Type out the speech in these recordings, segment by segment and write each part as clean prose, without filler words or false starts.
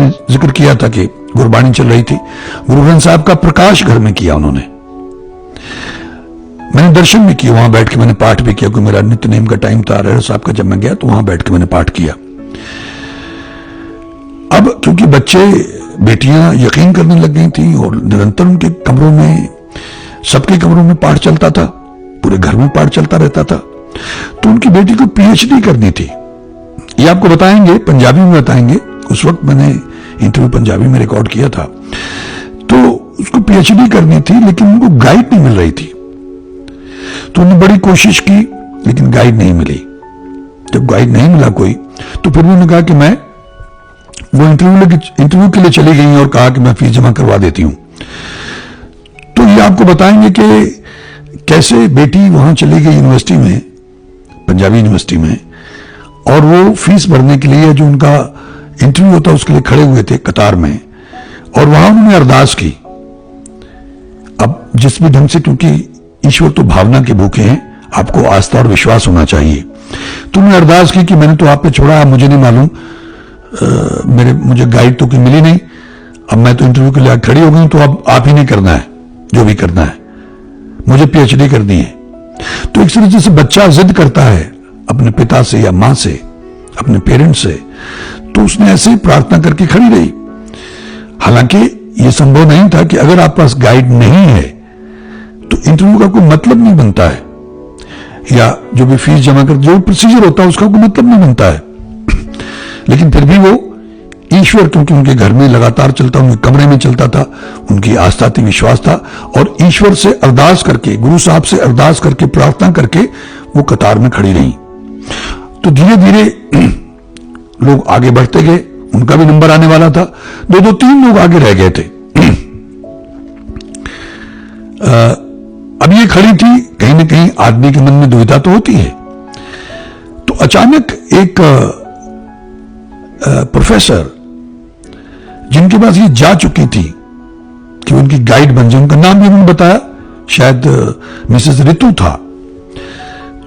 जिक्र किया था कि गुरबानी चल रही थी, गुरु ग्रंथ साहब का प्रकाश घर में किया उन्होंने। मैंने दर्शन भी किया, वहां बैठ के मैंने पाठ भी किया, क्योंकि मेरा नित्य नेम का टाइम था रहर साहब का। जब मैं गया तो वहां बैठ के मैंने पाठ किया। अब क्योंकि बच्चे बेटियां यकीन करने लग गई थी और निरंतर उनके कमरों में, सबके कमरों में पाठ चलता था, पूरे घर में पाठ चलता रहता था, तो उनकी बेटी को पीएचडी करनी थी। ये आपको बताएंगे, पंजाबी में बताएंगे। उस वक्त मैंने इंटरव्यू पंजाबी में रिकॉर्ड किया था। तो उसको पीएचडी करनी थी, लेकिन उनको गाइड नहीं मिल रही थी। तो उन्होंने बड़ी कोशिश की, लेकिन गाइड नहीं मिली। जब गाइड नहीं मिला कोई, तो फिर उन्होंने कहा कि मैं वो इंटरव्यू के लिए चली गई और कहा कि मैं फीस जमा करवा देती हूं। तो ये आपको बताएंगे कि कैसे बेटी वहां चली गई यूनिवर्सिटी में, पंजाबी यूनिवर्सिटी में, और वो फीस भरने के लिए जो उनका इंटरव्यू होता उसके लिए खड़े हुए थे कतार में, और वहां उन्होंने अरदास की। अब जिस भी ढंग से, क्योंकि ईश्वर तो भावना के भूखे हैं, आपको आस्था और विश्वास होना चाहिए, तो उन्होंने अरदास की कि मैंने तो आप पे छोड़ा, मुझे नहीं मालूम, मुझे गाइड तो कोई मिली नहीं, अब मैं तो इंटरव्यू के लिए खड़ी हो गई, तो अब आप ही नहीं करना है, जो भी करना है, मुझे पीएचडी करनी है। तो एक तरह से बच्चा जिद करता है अपने पिता से या मां से, अपने पेरेंट्स से, तो उसने ऐसे ही प्रार्थना करके खड़ी रही। हालांकि यह संभव नहीं था कि अगर आप पास गाइड नहीं है तो इंटरव्यू का कोई मतलब नहीं बनता है, या जो भी फीस जमा कर, जो प्रोसीजर होता है उसका कोई मतलब नहीं बनता है। लेकिन फिर भी वो ईश्वर, क्योंकि उनके घर में लगातार चलता, उनके कमरे में चलता था, उनकी आस्था थी, विश्वास था, और ईश्वर से अरदास करके, गुरु साहब से अरदास करके, प्रार्थना करके वो कतार में खड़ी रही। तो धीरे धीरे लोग आगे बढ़ते गए, उनका भी नंबर आने वाला था, दो तीन लोग आगे रह गए थे। अब ये खड़ी थी, कहीं ना कहीं आदमी के मन में दुविधा तो होती है। तो अचानक एक प्रोफेसर, जिनके पास ये जा चुकी थी कि उनकी गाइड बन जाए, उनका नाम भी उन्होंने बताया, शायद मिसेस ऋतु था,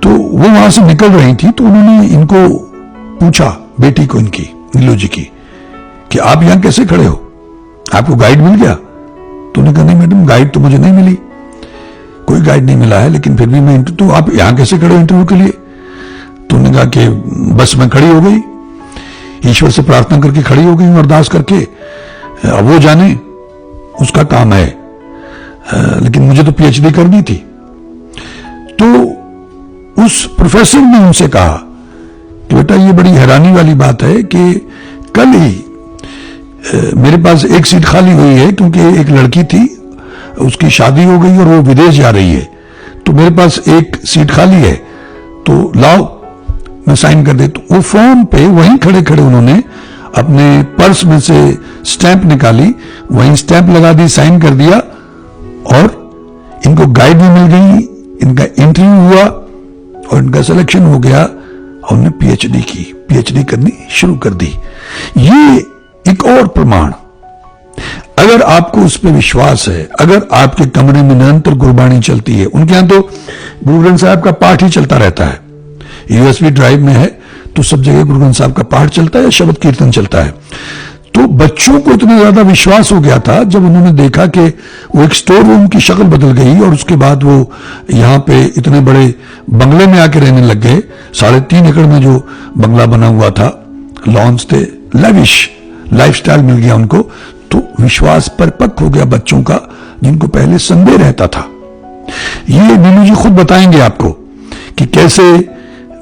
तो वो वहां से निकल रही थी। तो उन्होंने इनको पूछा, बेटी को इनकी, नीलू जी की, कि आप यहां कैसे खड़े हो, आपको गाइड मिल गया? तो उन्होंने कहा नहीं मैडम, गाइड तो मुझे नहीं मिली, कोई गाइड नहीं मिला है, लेकिन फिर भी मैं, तो आप यहां कैसे खड़े हो इंटरव्यू के लिए? तो उन्होंने कहा कि बस मैं खड़ी हो गई, ईश्वर से प्रार्थना करके खड़ी हो गई हूं, अरदास करके, अब वो जाने, उसका काम है, लेकिन मुझे तो पीएचडी करनी थी। तो उस प्रोफेसर ने उनसे कहा कि बेटा ये बड़ी हैरानी वाली बात है कि कल ही मेरे पास एक सीट खाली हुई है, क्योंकि एक लड़की थी, उसकी शादी हो गई और वो विदेश जा रही है, तो मेरे पास एक सीट खाली है, तो लाओ मैं साइन कर दे। तो वो फॉर्म पे वहीं खड़े खड़े उन्होंने अपने पर्स में से स्टैंप निकाली, वहीं स्टैंप लगा दी, साइन कर दिया, और इनको गाइड भी मिल गई, इनका इंटरव्यू हुआ और इनका सिलेक्शन हो गया, और उन्होंने पीएचडी की, पीएचडी करनी शुरू कर दी। ये एक और प्रमाण, अगर आपको उस पर विश्वास है, अगर आपके कमरे में निरंतर गुरबानी चलती है, उनके यहां तो गुरु ग्रंथ साहब का पाठ ही चलता रहता है, यूएसबी ड्राइव में है, तो सब जगह गुरु ग्रंथ साहब का पाठ चलता है, शब्द कीर्तन चलता है। तो बच्चों को इतना ज्यादा विश्वास हो गया था जब उन्होंने देखा कि वो एक स्टोर रूम की शक्ल बदल गई, और उसके बाद वो यहां पे इतने बड़े बंगले में आके रहने लग गए। 3.5 एकड़ में जो बंगला बना हुआ था, लॉन्स थे, लेविश लाइफस्टाइल मिल गया उनको। तो विश्वास परिपक्व हो गया बच्चों का, जिनको पहले संदेह रहता था। ये नीलू जी खुद बताएंगे आपको कि कैसे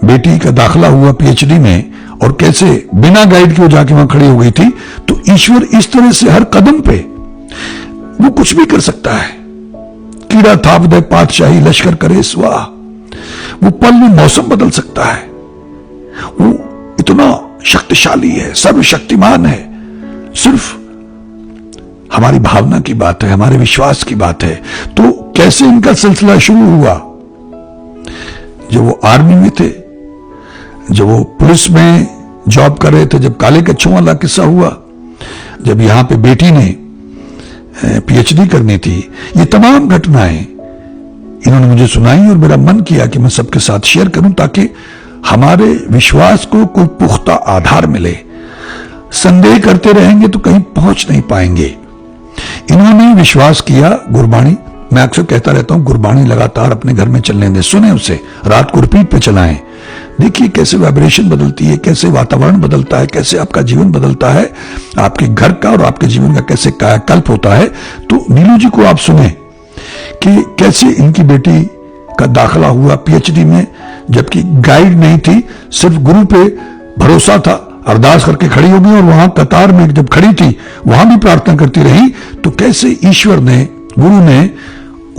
बेटी का दाखिला हुआ पीएचडी में, और कैसे बिना गाइड के वो जाके वहां खड़ी हो गई थी। तो ईश्वर इस तरह से हर कदम पे वो कुछ भी कर सकता है। कीड़ा थाप दे पातशाही लश्कर करे स्वाह, वो पल में मौसम बदल सकता है, वो इतना शक्तिशाली है, सर्वशक्तिमान है। सिर्फ हमारी भावना की बात है, हमारे विश्वास की बात है। तो कैसे इनका सिलसिला शुरू हुआ? जब वो आर्मी में थे, जब वो पुलिस में जॉब कर रहे थे, जब काले कच्छों वाला किस्सा हुआ, जब यहां पे बेटी ने पीएचडी करनी थी, ये तमाम घटनाएं इन्होंने मुझे सुनाई, और मेरा मन किया कि मैं सबके साथ शेयर करूं, ताकि हमारे विश्वास को कोई पुख्ता आधार मिले। संदेह करते रहेंगे तो कहीं पहुंच नहीं पाएंगे। इन्होंने विश्वास किया गुरबाणी। मैं अक्सर कहता रहता हूं, गुरबाणी लगातार अपने घर में चलने दें, सुने उसे, रात को रिपीट पे चलाएं। देखिए कैसे वाइब्रेशन बदलती है, कैसे वातावरण बदलता है, कैसे आपका जीवन बदलता है, आपके घर का और आपके जीवन का कैसे कायाकल्प होता है। तो नीलू जी को आप सुने कि कैसे इनकी बेटी का दाखिला हुआ पीएचडी में, जबकि गाइड नहीं थी, सिर्फ गुरु पे भरोसा था। अरदास करके खड़ी हो गई और वहां कतार में जब खड़ी थी वहां भी प्रार्थना करती रही। तो कैसे ईश्वर ने, गुरु ने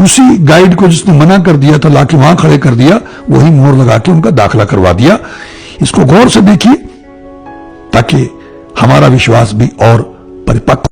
उसी गाइड को जिसने मना कर दिया था लाके वहां खड़े कर दिया, वही मोहर लगा के उनका दाखिला करवा दिया। इसको गौर से देखिए ताकि हमारा विश्वास भी और परिपक्व